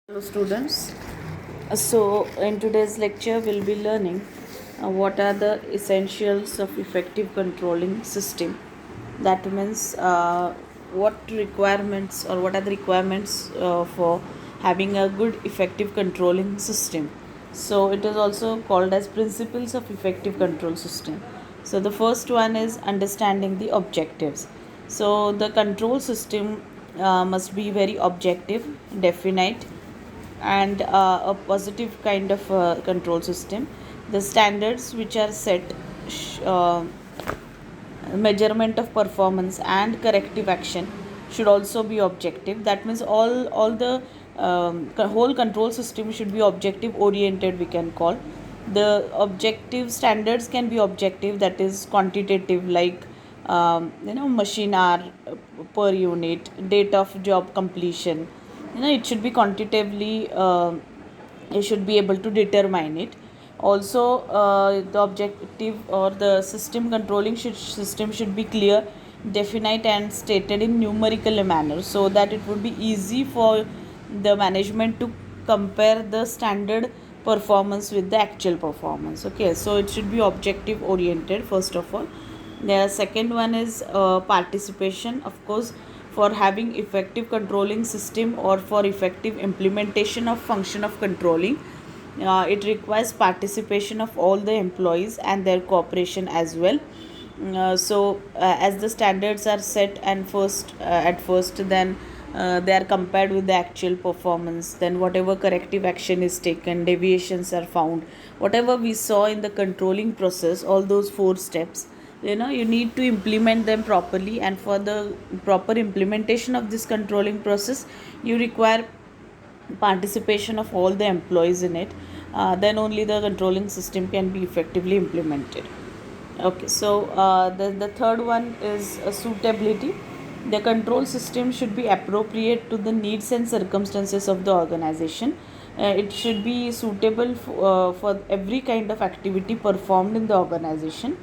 Hello students. So in today's lecture we'll be learning what are the essentials of effective controlling system. That means what requirements or what are the requirements for having a good effective controlling system. So it is also called as principles of effective control system. So the first one is understanding the objectives. So the control system must be very objective, definite, and a positive kind of control system. The standards which are set, measurement of performance and corrective action should also be objective. That means all the whole control system should be objective oriented, we can call. The objective standards can be objective, that is quantitative, like machine hour per unit, date of job completion. It should be quantitatively, you should be able to determine it. Also the objective or the system should be clear, definite and stated in numerical manner, so that it would be easy for the management to compare the standard performance with the actual performance. Okay, so it should be objective oriented first of all. The second one is participation. Of course, for having effective controlling system or for effective implementation of function of controlling, it requires participation of all the employees and their cooperation as well. As the standards are set and at first, then they are compared with the actual performance, then whatever corrective action is taken, deviations are found, whatever we saw in the controlling process, all those four steps, you need to implement them properly. And for the proper implementation of this controlling process, you require participation of all the employees in it. Then only the controlling system can be effectively implemented. Okay, so the third one is suitability. The control system should be appropriate to the needs and circumstances of the organization. It should be suitable for every kind of activity performed in the organization.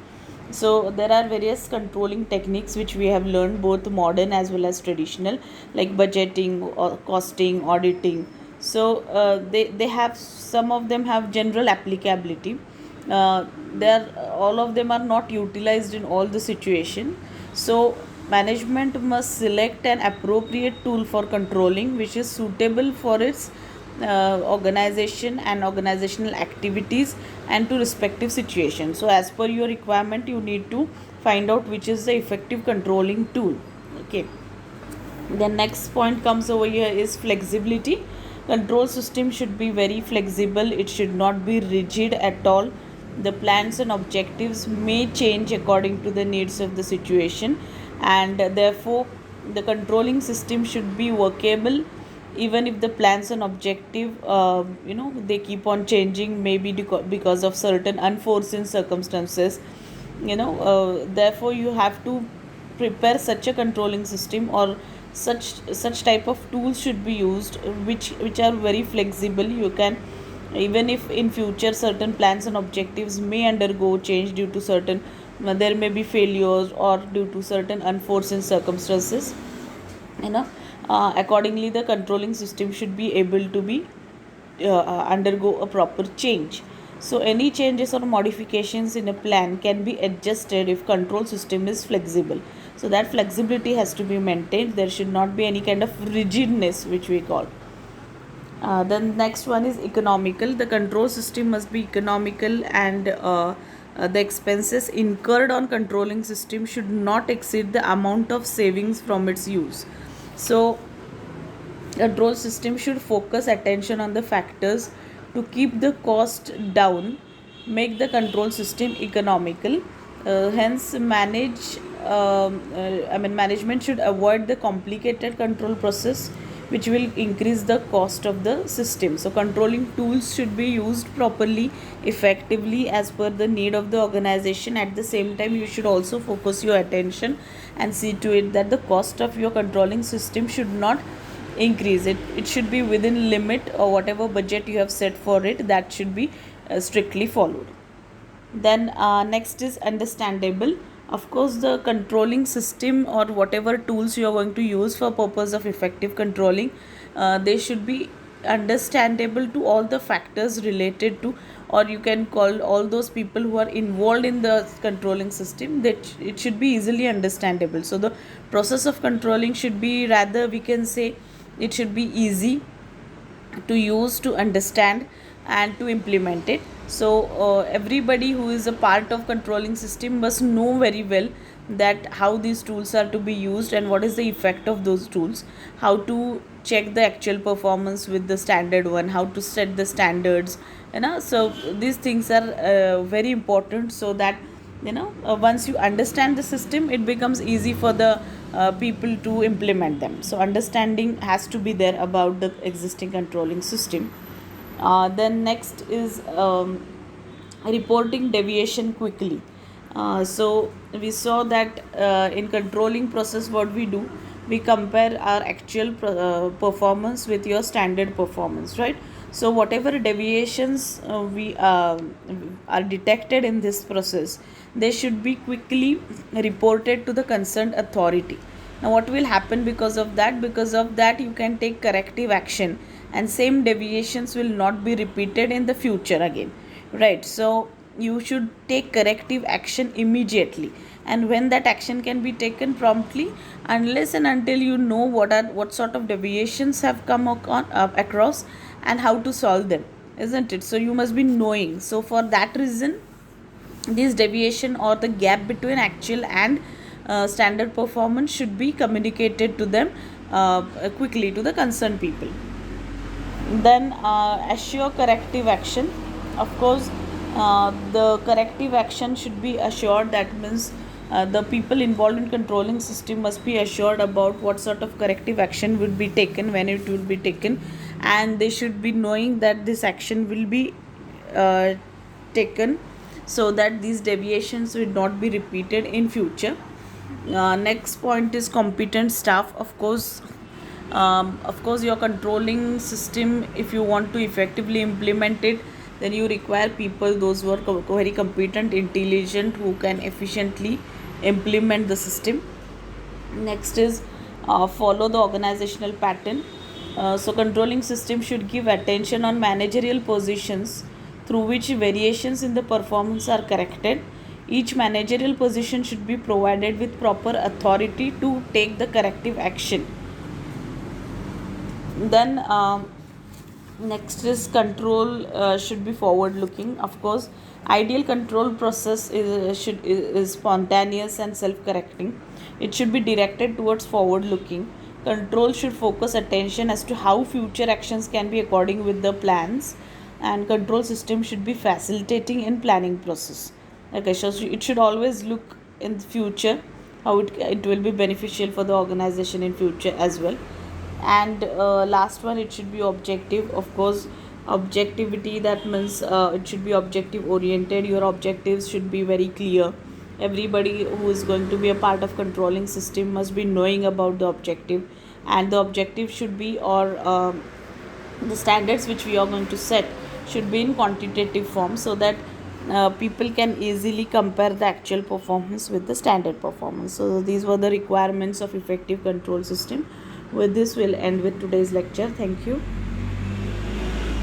So there are various controlling techniques which we have learned, both modern as well as traditional, like budgeting or costing, auditing. So they have, some of them have general applicability. They are, all of them are not utilized in all the situation. So management must select an appropriate tool for controlling which is suitable for its organization and organizational activities and to respective situations. So as per your requirement, you need to find out which is the effective controlling tool. Okay, the next point comes over here is flexibility. Control system should be very flexible, it should not be rigid at all. The plans and objectives may change according to the needs of the situation, and therefore the controlling system should be workable even if the plans and objective, they keep on changing, maybe because of certain unforeseen circumstances. Therefore you have to prepare such a controlling system, or such type of tools should be used which are very flexible. You can, even if in future certain plans and objectives may undergo change due to certain, there may be failures or due to certain unforeseen circumstances, you know accordingly the controlling system should be able to be undergo a proper change. So any changes or modifications in a plan can be adjusted if control system is flexible. So that flexibility has to be maintained, there should not be any kind of rigidness which we call. Then next one is economical. The control system must be economical, and the expenses incurred on controlling system should not exceed the amount of savings from its use. So control system should focus attention on the factors to keep the cost down, make the control system economical. Hence management should avoid the complicated control process which will increase the cost of the system. So controlling tools should be used properly, effectively, as per the need of the organization. At the same time, you should also focus your attention and see to it that the cost of your controlling system should not increase. It should be within limit, or whatever budget you have set for it, that should be strictly followed. Then next is understandable. Of course, the controlling system or whatever tools you are going to use for purpose of effective controlling, they should be understandable to all the factors related to, or you can call all those people who are involved in the controlling system, that it should be easily understandable. So the process of controlling should be, rather we can say, it should be easy to use, to understand, and to implement it. So everybody who is a part of controlling system must know very well that how these tools are to be used and what is the effect of those tools, how to check the actual performance with the standard one, how to set the standards, so these things are very important, so that once you understand the system, it becomes easy for the people to implement them. So understanding has to be there about the existing controlling system. Then next is reporting deviation quickly. So we saw that in controlling process, what we do, we compare our actual performance with your standard performance, right? So whatever deviations we are detected in this process, they should be quickly reported to the concerned authority. Now what will happen because of that? Because of that, you can take corrective action, and same deviations will not be repeated in the future again, right? So you should take corrective action immediately, and when that action can be taken promptly, unless and until you know what sort of deviations have come across and how to solve them, isn't it? So you must be knowing. So for that reason, this deviation or the gap between actual and standard performance should be communicated to them quickly, to the concerned people. Then assure corrective action. Of course, the corrective action should be assured. That means the people involved in controlling system must be assured about what sort of corrective action will be taken, when it will be taken, and they should be knowing that this action will be taken, so that these deviations will not be repeated in future. Next point is competent staff. Of course, your controlling system, if you want to effectively implement it, then you require people, those who are very competent, intelligent, who can efficiently implement the system. Next is follow the organizational pattern. So controlling system should give attention on managerial positions through which variations in the performance are corrected. Each managerial position should be provided with proper authority to take the corrective action. Then next is control should be forward looking. Of course, ideal control process is spontaneous and self correcting. It should be directed towards forward looking. Control should focus attention as to how future actions can be according with the plans, and control system should be facilitating in planning process. Okay, so it should always look in the future how it will be beneficial for the organization in future as well. And last one, it should be objective. Of course, objectivity, that means it should be objective oriented. Your objectives should be very clear. Everybody who is going to be a part of controlling system must be knowing about the objective, and the objective should be, or the standards which we are going to set should be in quantitative form, so that people can easily compare the actual performance with the standard performance. So these were the requirements of effective control system. With this, we'll end with today's lecture. Thank you.